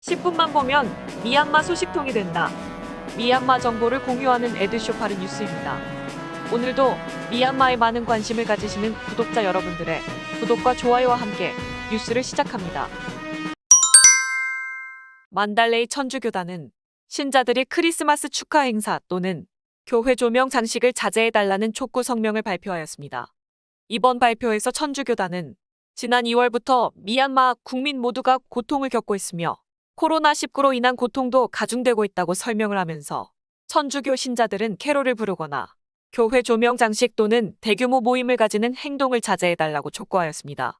10분만 보면 미얀마 소식통이 된다. 미얀마 정보를 공유하는 에드쇼파르 뉴스입니다. 오늘도 미얀마에 많은 관심을 가지시는 구독자 여러분들의 구독과 좋아요와 함께 뉴스를 시작합니다. 만달레이 천주교단은 신자들이 크리스마스 축하 행사 또는 교회 조명 장식을 자제해달라는 촉구 성명을 발표하였습니다. 이번 발표에서 천주교단은 지난 2월부터 미얀마 국민 모두가 고통을 겪고 있으며 코로나19로 인한 고통도 가중되고 있다고 설명을 하면서 천주교 신자들은 캐롤을 부르거나 교회 조명 장식 또는 대규모 모임을 가지는 행동을 자제해달라고 촉구하였습니다.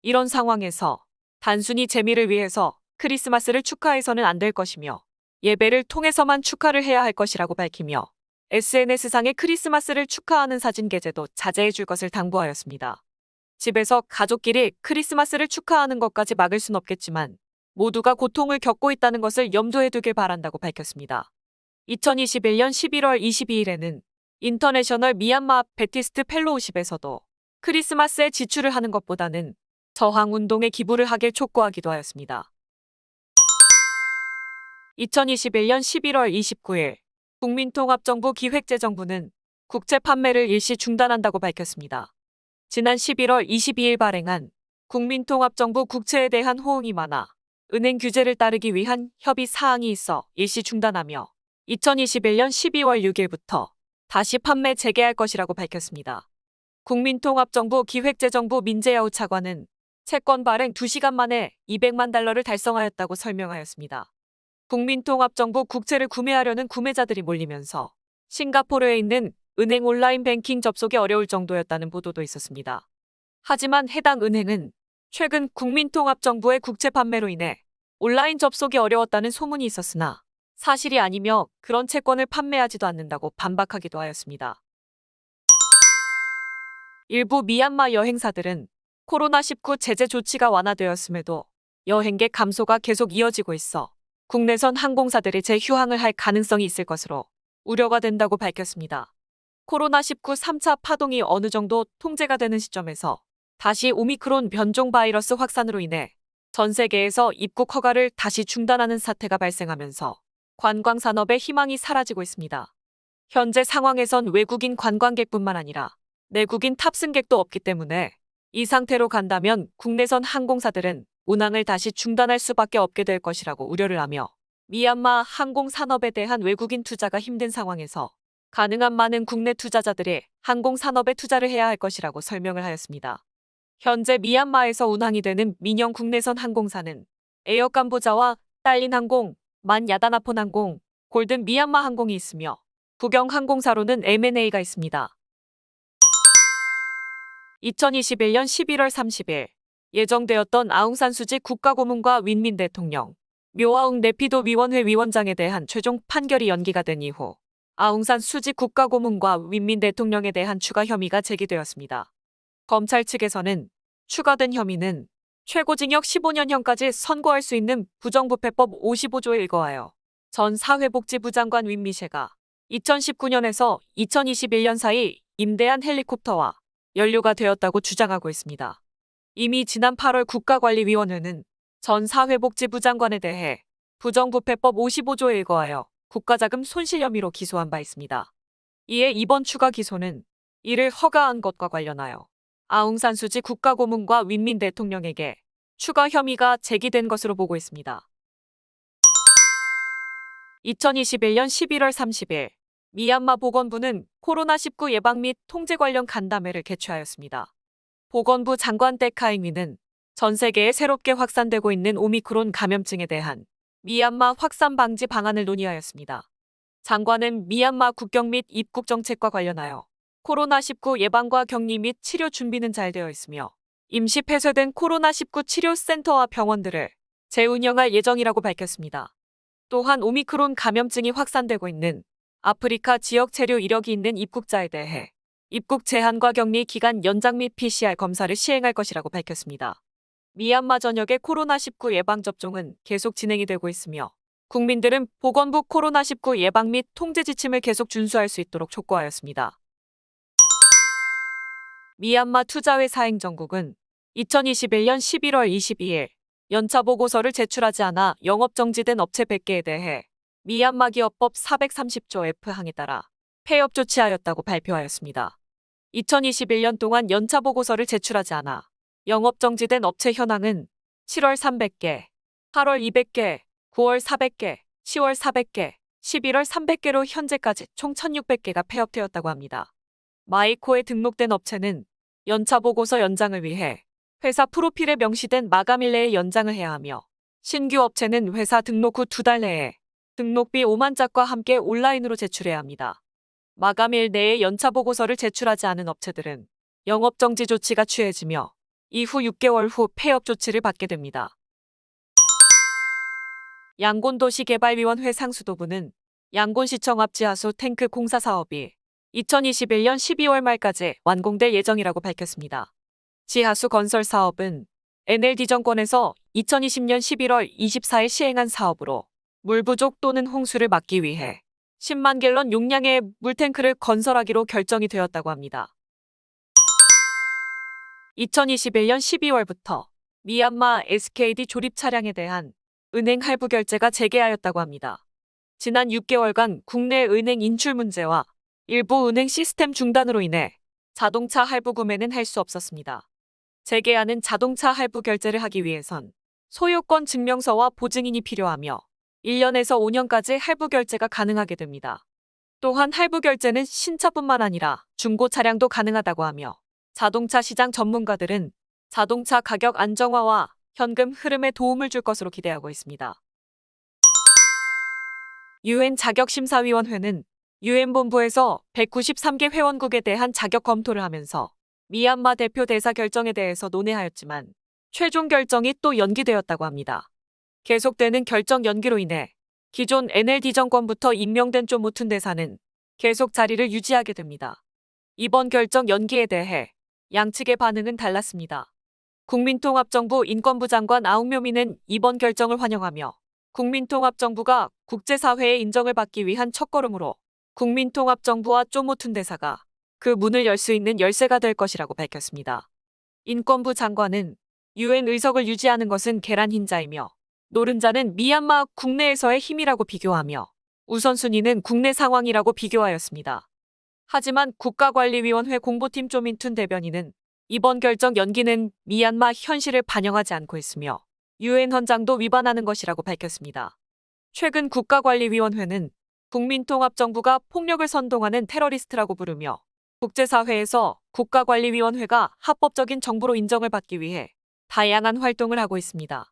이런 상황에서 단순히 재미를 위해서 크리스마스를 축하해서는 안 될 것이며 예배를 통해서만 축하를 해야 할 것이라고 밝히며 SNS상의 크리스마스를 축하하는 사진 게재도 자제해 줄 것을 당부하였습니다. 집에서 가족끼리 크리스마스를 축하하는 것까지 막을 순 없겠지만 모두가 고통을 겪고 있다는 것을 염두에 두길 바란다고 밝혔습니다. 2021년 11월 22일에는 인터내셔널 미얀마 베티스트 펠로우십에서도 크리스마스에 지출을 하는 것보다는 저항운동에 기부를 하길 촉구하기도 하였습니다. 2021년 11월 29일 국민통합정부 기획재정부는 국채 판매를 일시 중단한다고 밝혔습니다. 지난 11월 22일 발행한 국민통합정부 국채에 대한 호응이 많아 은행 규제를 따르기 위한 협의 사항이 있어 일시 중단하며 2021년 12월 6일부터 다시 판매 재개할 것이라고 밝혔습니다. 국민통합정부 기획재정부 민재야우 차관은 채권 발행 2시간 만에 200만 달러를 달성하였다고 설명하였습니다. 국민통합정부 국채를 구매하려는 구매자들이 몰리면서 싱가포르에 있는 은행 온라인 뱅킹 접속이 어려울 정도였다는 보도도 있었습니다. 하지만 해당 은행은 최근 국민통합정부의 국채 판매로 인해 온라인 접속이 어려웠다는 소문이 있었으나 사실이 아니며 그런 채권을 판매하지도 않는다고 반박하기도 하였습니다. 일부 미얀마 여행사들은 코로나19 제재 조치가 완화되었음에도 여행객 감소가 계속 이어지고 있어 국내선 항공사들이 재휴항을 할 가능성이 있을 것으로 우려가 된다고 밝혔습니다. 코로나19 3차 파동이 어느 정도 통제가 되는 시점에서 다시 오미크론 변종 바이러스 확산으로 인해 전 세계에서 입국 허가를 다시 중단하는 사태가 발생하면서 관광 산업의 희망이 사라지고 있습니다. 현재 상황에선 외국인 관광객뿐만 아니라 내국인 탑승객도 없기 때문에 이 상태로 간다면 국내선 항공사들은 운항을 다시 중단할 수밖에 없게 될 것이라고 우려를 하며 미얀마 항공 산업에 대한 외국인 투자가 힘든 상황에서 가능한 많은 국내 투자자들이 항공 산업에 투자를 해야 할 것이라고 설명을 하였습니다. 현재 미얀마에서 운항이 되는 민영 국내선 항공사는 에어 캄보자와 딸린 항공, 만 야다나폰 항공, 골든 미얀마 항공이 있으며 국영 항공사로는 M&A가 있습니다. 2021년 11월 30일 예정되었던 아웅산 수지 국가고문과 윈민 대통령, 묘아웅 네피도 위원회 위원장에 대한 최종 판결이 연기가 된 이후 아웅산 수지 국가고문과 윈민 대통령에 대한 추가 혐의가 제기되었습니다. 검찰 측에서는 추가된 혐의는 최고징역 15년형까지 선고할 수 있는 부정부패법 55조에 일거하여 전 사회복지부 장관 윈미셰가 2019년에서 2021년 사이 임대한 헬리콥터와 연루가 되었다고 주장하고 있습니다. 이미 지난 8월 국가관리위원회는 전 사회복지부 장관에 대해 부정부패법 55조에 일거하여 국가자금 손실 혐의로 기소한 바 있습니다. 이에 이번 추가 기소는 이를 허가한 것과 관련하여 아웅산 수지 국가고문과 윈민 대통령에게 추가 혐의가 제기된 것으로 보고 있습니다. 2021년 11월 30일 미얀마 보건부는 코로나19 예방 및 통제 관련 간담회를 개최하였습니다. 보건부 장관 떼카잉위는 전 세계에 새롭게 확산되고 있는 오미크론 감염증에 대한 미얀마 확산 방지 방안을 논의하였습니다. 장관은 미얀마 국경 및 입국 정책과 관련하여 코로나19 예방과 격리 및 치료 준비는 잘 되어 있으며 임시 폐쇄된 코로나19 치료센터와 병원들을 재운영할 예정이라고 밝혔습니다. 또한 오미크론 감염증이 확산되고 있는 아프리카 지역 체류 이력이 있는 입국자에 대해 입국 제한과 격리 기간 연장 및 PCR 검사를 시행할 것이라고 밝혔습니다. 미얀마 전역의 코로나19 예방접종은 계속 진행이 되고 있으며 국민들은 보건부 코로나19 예방 및 통제 지침을 계속 준수할 수 있도록 촉구하였습니다. 미얀마 투자회사행정국은 2021년 11월 22일 연차 보고서를 제출하지 않아 영업정지된 업체 100개에 대해 미얀마 기업법 430조 F항에 따라 폐업 조치하였다고 발표하였습니다. 2021년 동안 연차 보고서를 제출하지 않아 영업정지된 업체 현황은 7월 300개, 8월 200개, 9월 400개, 10월 400개, 11월 300개로 현재까지 총 1600개가 폐업되었다고 합니다. 마이코에 등록된 업체는 연차 보고서 연장을 위해 회사 프로필에 명시된 마감일 내에 연장을 해야 하며 신규 업체는 회사 등록 후 2달 내에 등록비 5만 짝과 함께 온라인으로 제출해야 합니다. 마감일 내에 연차 보고서를 제출하지 않은 업체들은 영업정지 조치가 취해지며 이후 6개월 후 폐업 조치를 받게 됩니다. 양곤도시개발위원회 상수도부는 양곤시청 앞 지하수 탱크 공사 사업이 2021년 12월 말까지 완공될 예정이라고 밝혔습니다. 지하수 건설 사업은 NLD 정권에서 2020년 11월 24일 시행한 사업으로 물 부족 또는 홍수를 막기 위해 10만 갤런 용량의 물탱크를 건설하기로 결정이 되었다고 합니다. 2021년 12월부터 미얀마 SKD 조립 차량에 대한 은행 할부 결제가 재개하였다고 합니다. 지난 6개월간 국내 은행 인출 문제와 일부 은행 시스템 중단으로 인해 자동차 할부 구매는 할 수 없었습니다. 재개하는 자동차 할부 결제를 하기 위해선 소유권 증명서와 보증인이 필요하며 1년에서 5년까지 할부 결제가 가능하게 됩니다. 또한 할부 결제는 신차뿐만 아니라 중고 차량도 가능하다고 하며 자동차 시장 전문가들은 자동차 가격 안정화와 현금 흐름에 도움을 줄 것으로 기대하고 있습니다. UN 자격심사위원회는 UN 본부에서 193개 회원국에 대한 자격 검토를 하면서 미얀마 대표 대사 결정에 대해서 논의하였지만 최종 결정이 또 연기되었다고 합니다. 계속되는 결정 연기로 인해 기존 NLD 정권부터 임명된 쪼무툰 대사는 계속 자리를 유지하게 됩니다. 이번 결정 연기에 대해 양측의 반응은 달랐습니다. 국민통합정부 인권부 장관 아웅묘미는 이번 결정을 환영하며 국민통합정부가 국제사회의 인정을 받기 위한 첫걸음으로 국민통합정부와 쪼무툰 대사가 그 문을 열 수 있는 열쇠가 될 것이라고 밝혔습니다. 인권부 장관은 UN 의석을 유지하는 것은 계란 흰자이며 노른자는 미얀마 국내에서의 힘이라고 비교하며 우선순위는 국내 상황이라고 비교하였습니다. 하지만 국가관리위원회 공보팀 쪼민툰 대변인은 이번 결정 연기는 미얀마 현실을 반영하지 않고 있으며 UN 헌장도 위반하는 것이라고 밝혔습니다. 최근 국가관리위원회는 국민통합정부가 폭력을 선동하는 테러리스트라고 부르며 국제사회에서 국가관리위원회가 합법적인 정부로 인정을 받기 위해 다양한 활동을 하고 있습니다.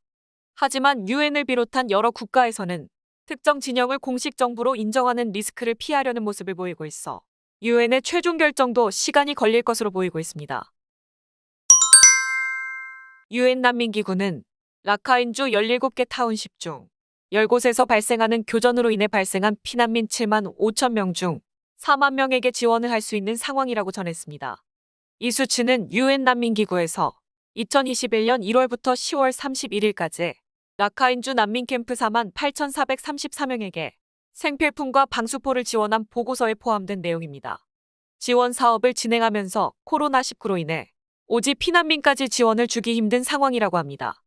하지만 UN을 비롯한 여러 국가에서는 특정 진영을 공식 정부로 인정하는 리스크를 피하려는 모습을 보이고 있어 UN의 최종 결정도 시간이 걸릴 것으로 보이고 있습니다. UN 난민기구는 라카인주 17개 타운십 중 10곳에서 발생하는 교전으로 인해 발생한 피난민 7만 5천 명 중 4만 명에게 지원을 할 수 있는 상황이라고 전했습니다. 이 수치는 UN 난민기구에서 2021년 1월부터 10월 31일까지 라카인주 난민 캠프 4만 8,434명에게 생필품과 방수포를 지원한 보고서에 포함된 내용입니다. 지원 사업을 진행하면서 코로나19로 인해 오지 피난민까지 지원을 주기 힘든 상황이라고 합니다.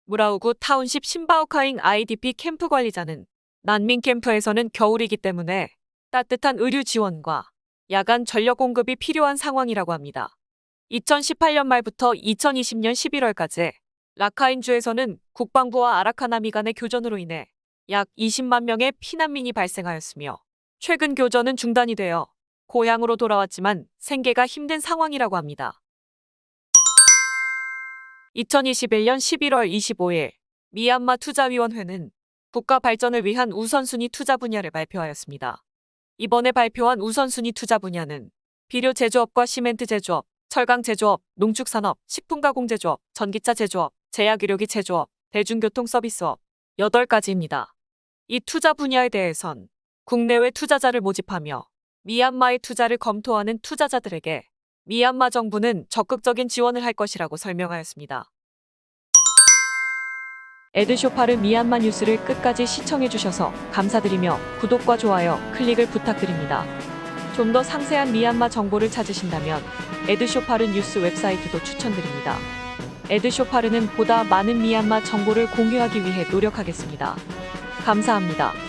무라우구 타운십 신바오카잉 IDP 캠프 관리자는 난민 캠프에서는 겨울이기 때문에 따뜻한 의류 지원과 야간 전력 공급이 필요한 상황이라고 합니다. 2018년 말부터 2020년 11월까지 라카인주에서는 국방부와 아라카나미 간의 교전으로 인해 약 20만 명의 피난민이 발생하였으며 최근 교전은 중단이 되어 고향으로 돌아왔지만 생계가 힘든 상황이라고 합니다. 2021년 11월 25일 미얀마 투자위원회는 국가 발전을 위한 우선순위 투자 분야를 발표하였습니다. 이번에 발표한 우선순위 투자 분야는 비료 제조업과 시멘트 제조업, 철강 제조업, 농축산업, 식품가공 제조업, 전기차 제조업, 제약의료기 제조업, 대중교통 서비스업 8가지입니다. 이 투자 분야에 대해선 국내외 투자자를 모집하며 미얀마의 투자를 검토하는 투자자들에게 미얀마 정부는 적극적인 지원을 할 것이라고 설명하였습니다. 에드쇼파르 미얀마 뉴스를 끝까지 시청해주셔서 감사드리며 구독과 좋아요, 클릭을 부탁드립니다. 좀 더 상세한 미얀마 정보를 찾으신다면 에드쇼파르 뉴스 웹사이트도 추천드립니다. 에드쇼파르는 보다 많은 미얀마 정보를 공유하기 위해 노력하겠습니다. 감사합니다.